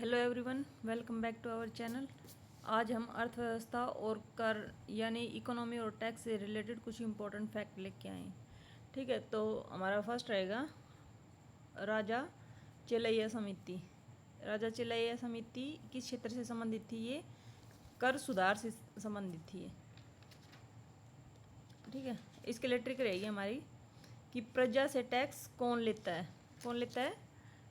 Hello everyone, welcome back to our channel. आज हम अर्थव्यवस्था और कर यानी इकोनॉमी और टैक्स से रिलेटेड कुछ इंपॉर्टेंट फैक्ट लेके आए हैं। ठीक है, तो हमारा फर्स्ट रहेगा राजा चेलैया समिति। राजा चेलैया समिति किस क्षेत्र से संबंधित थी? ये कर सुधार से संबंधित थी ये। ठीक है, इसके लिए ट्रिक रहेगी हमारी कि प्रजा से टैक्स कौन लेता है? कौन लेता है?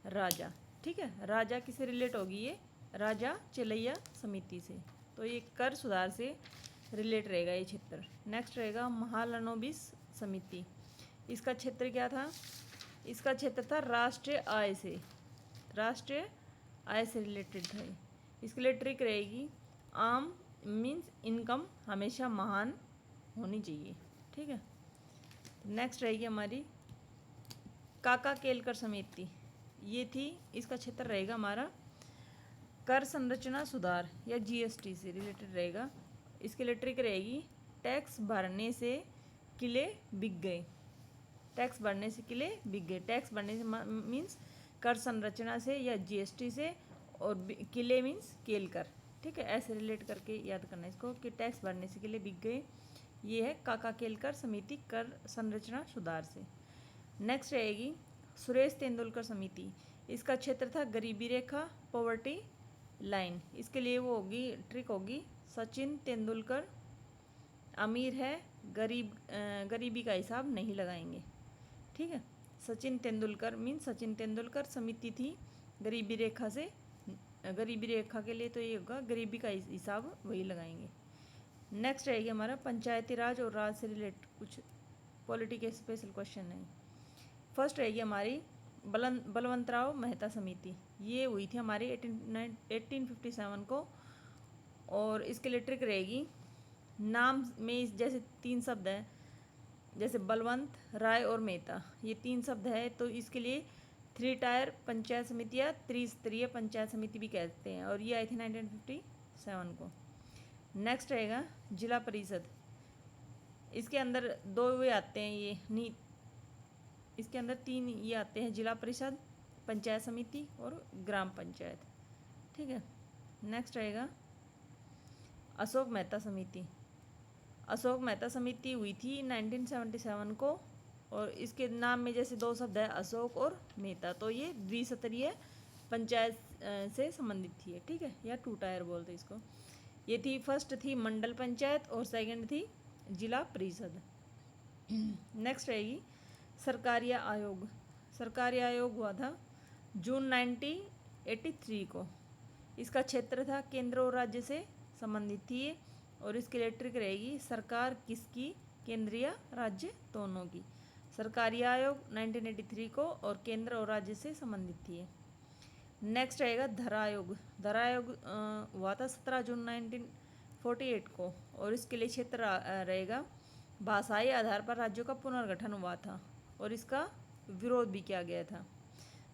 राजा। ठीक है, राजा किससे रिलेट होगी? ये राजा चेलैया समिति से। तो ये कर सुधार से रिलेट रहेगा ये क्षेत्र। नेक्स्ट रहेगा महालनोबिस समिति। इसका क्षेत्र क्या था? इसका क्षेत्र था राष्ट्रीय आय से। राष्ट्रीय आय से रिलेटेड था ये। इसके लिए ट्रिक रहेगी आम मीन्स इनकम हमेशा महान होनी चाहिए। ठीक है, नेक्स्ट रहेगी हमारी काका केलकर समिति। ये थी, इसका क्षेत्र रहेगा हमारा कर संरचना सुधार या जीएसटी से रिलेटेड रहेगा। इसके लिए ट्रिक रहेगी टैक्स भरने से किले बिक गए। टैक्स भरने से किले बिक गए। टैक्स भरने से मीन्स कर संरचना से या जीएसटी से, और किले मीन्स केलकर। ठीक है, ऐसे रिलेट करके याद करना इसको कि टैक्स भरने से किले बिक गए। ये है काका केलकर समिति कर संरचना सुधार से। नेक्स्ट रहेगी सुरेश तेंदुलकर समिति। इसका क्षेत्र था गरीबी रेखा, पॉवर्टी लाइन। इसके लिए वो होगी ट्रिक होगी सचिन तेंदुलकर अमीर है, गरीबी का हिसाब नहीं लगाएंगे। ठीक है, सचिन तेंदुलकर मीन सचिन तेंदुलकर समिति थी गरीबी रेखा से। गरीबी रेखा के लिए तो ये होगा गरीबी का हिसाब वही लगाएंगे। नेक्स्ट रहेगी हमारा पंचायती राज और राज से रिलेटेड कुछ पॉलिटी के स्पेशल क्वेश्चन है। फर्स्ट रहेगी हमारी बलवंतराव मेहता समिति। ये हुई थी हमारी 1857 को। और इसके लिए ट्रिक रहेगी नाम में जैसे तीन शब्द हैं, जैसे बलवंत, राय और मेहता, ये तीन शब्द है, तो इसके लिए 3 टायर पंचायत समिति या त्रिस्तरीय पंचायत समिति भी कहते हैं। और ये आई थी 1957 को। नेक्स्ट रहेगा जिला परिषद। इसके अंदर दो वे आते हैं, ये नहीं, इसके अंदर 3 ये आते हैं, जिला परिषद, पंचायत समिति और ग्राम पंचायत। ठीक है, नेक्स्ट रहेगा अशोक मेहता समिति। अशोक मेहता समिति हुई थी 1977 को। और इसके नाम में जैसे दो शब्द है अशोक और मेहता, तो ये द्विस्तरीय पंचायत से संबंधित थी। ठीक है, या 2 टायर बोलते इसको। ये थी, फर्स्ट थी मंडल पंचायत और सेकंड थी जिला परिषद। नेक्स्ट रहेगी सरकारी आयोग। सरकारी आयोग हुआ था जून 1983 को। इसका क्षेत्र था केंद्र और राज्य से संबंधित थी। और इसके लिए ट्रिक रहेगी सरकार किसकी, केंद्र या राज्य दोनों की। सरकारी आयोग 1983 को और केंद्र और राज्य से संबंधित थी। नेक्स्ट रहेगा धर आयोग। धर आयोग हुआ था 17 जून 1948 को। और इसके लिए क्षेत्र रहेगा भाषाई आधार पर राज्यों का पुनर्गठन हुआ था और इसका विरोध भी किया गया था।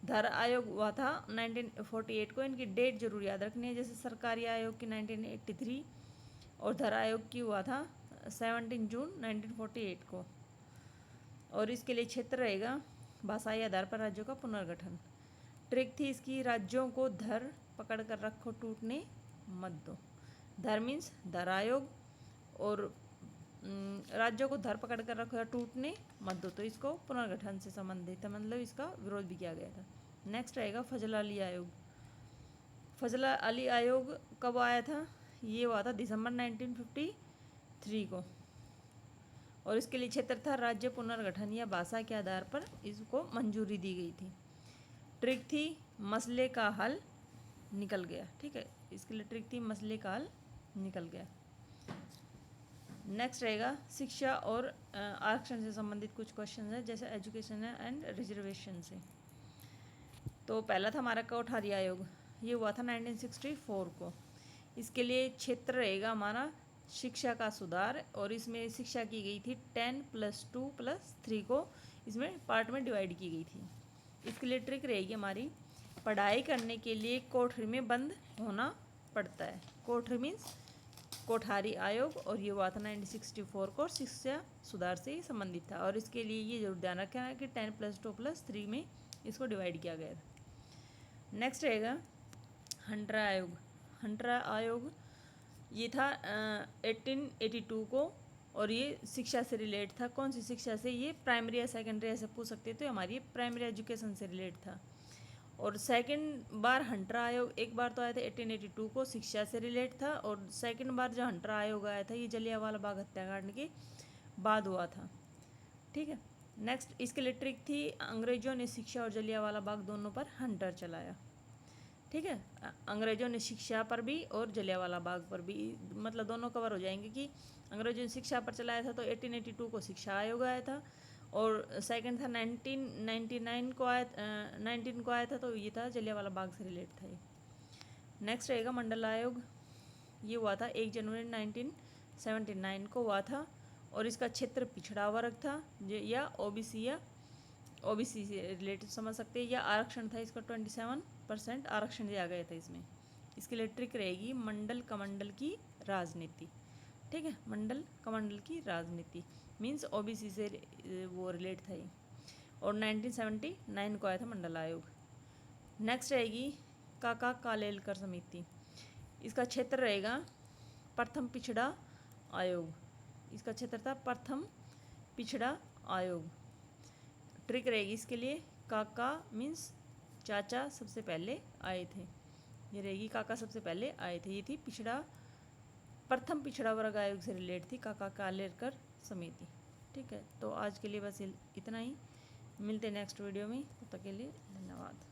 धर आयोग हुआ था 1948 को। इनकी डेट जरूर याद रखनी है, जैसे सरकारी आयोग की 1983 और धर आयोग की हुआ था 17 जून 1948 को। और इसके लिए क्षेत्र रहेगा भाषाई आधार पर राज्यों का पुनर्गठन। ट्रिक थी इसकी राज्यों को धर पकड़ कर रखो, टूटने मत दो। धर मीन्स धर आयोग, और राज्यों को धर पकड़ कर रखो या टूटने मत दो, तो इसको पुनर्गठन से संबंधित है, मतलब इसका विरोध भी किया गया था। नेक्स्ट रहेगा फजला अली आयोग। फजला अली आयोग कब आया था? ये हुआ था दिसंबर 1953 को। और इसके लिए क्षेत्र था राज्य पुनर्गठन या भाषा के आधार पर इसको मंजूरी दी गई थी। ट्रिक थी मसले का हल निकल गया। ठीक है, इसके लिए ट्रिक थी मसले का हल निकल गया। नेक्स्ट रहेगा शिक्षा और आरक्षण से संबंधित कुछ क्वेश्चन है, जैसे एजुकेशन है एंड रिजर्वेशन से। तो पहला था हमारा कोठारी आयोग। ये हुआ था 1964 को। इसके लिए क्षेत्र रहेगा हमारा शिक्षा का सुधार। और इसमें शिक्षा की गई थी 10+2+3 को इसमें पार्ट में डिवाइड की गई थी। इसके लिए ट्रिक रहेगी हमारी पढ़ाई करने के लिए कोठरी में बंद होना पड़ता है। कोठरी मीन्स कोठारी आयोग। और ये हुआ था 1964 को, शिक्षा सुधार से संबंधित था। और इसके लिए ये जरूर ध्यान रखना है कि 10+2+3 में इसको डिवाइड किया गया था। नेक्स्ट रहेगा हंटरा आयोग, हंटरा आयोग ये था 1882 को, और ये शिक्षा से रिलेट था। कौन सी शिक्षा से? ये प्राइमरी या सेकेंडरी ऐसे पूछ सकते थे, हमारी प्राइमरी एजुकेशन से रिलेट था। और सेकंड बार हंटरा आयोग, एक बार तो आया था 1882 को, शिक्षा से रिलेट था, और सेकंड बार जो हंटरा आयोग आया था ये जलियांवाला बाग हत्याकांड के बाद हुआ था। ठीक है, नेक्स्ट इसके लिए ट्रिक थी, अंग्रेजों ने शिक्षा और जलियांवाला बाग दोनों पर हंटर चलाया। ठीक है, अंग्रेजों ने शिक्षा पर भी और जलियांवाला बाग पर भी, मतलब दोनों कवर हो जाएंगे कि अंग्रेजों ने शिक्षा पर चलाया था तो 1882 को शिक्षा आयोग आया था, और सेकंड था 1999 को आया 19 को आया था, तो ये था जलियांवाला बाग से रिलेट था ये। नेक्स्ट रहेगा मंडल आयोग, ये हुआ था 1 जनवरी 1979 को हुआ था, और इसका क्षेत्र पिछड़ा वर्ग था या ओबीसी से रिलेटेड समझ सकते हैं, या आरक्षण था इसका 27% आरक्षण दिया गया था इसमें। इसके लिए ट्रिक रहेगी मंडल कमंडल की राजनीति। ठीक है, मंडल कमंडल की राजनीति मीन्स ओबीसी से वो रिलेट था ये, और 1979 को आया था मंडल आयोग। नेक्स्ट रहेगी काका कालेलकर समिति, इसका क्षेत्र रहेगा प्रथम पिछड़ा आयोग, इसका क्षेत्र था प्रथम पिछड़ा आयोग। ट्रिक रहेगी इसके लिए, काका मीन्स चाचा सबसे पहले आए थे, ये रहेगी काका सबसे पहले आए थे, ये थी प्रथम पिछड़ा वर्ग आयोग से रिलेट थी काका कालेलकर समिति। ठीक है, तो आज के लिए बस इतना ही, मिलते हैं नेक्स्ट वीडियो में, तब तक के लिए धन्यवाद।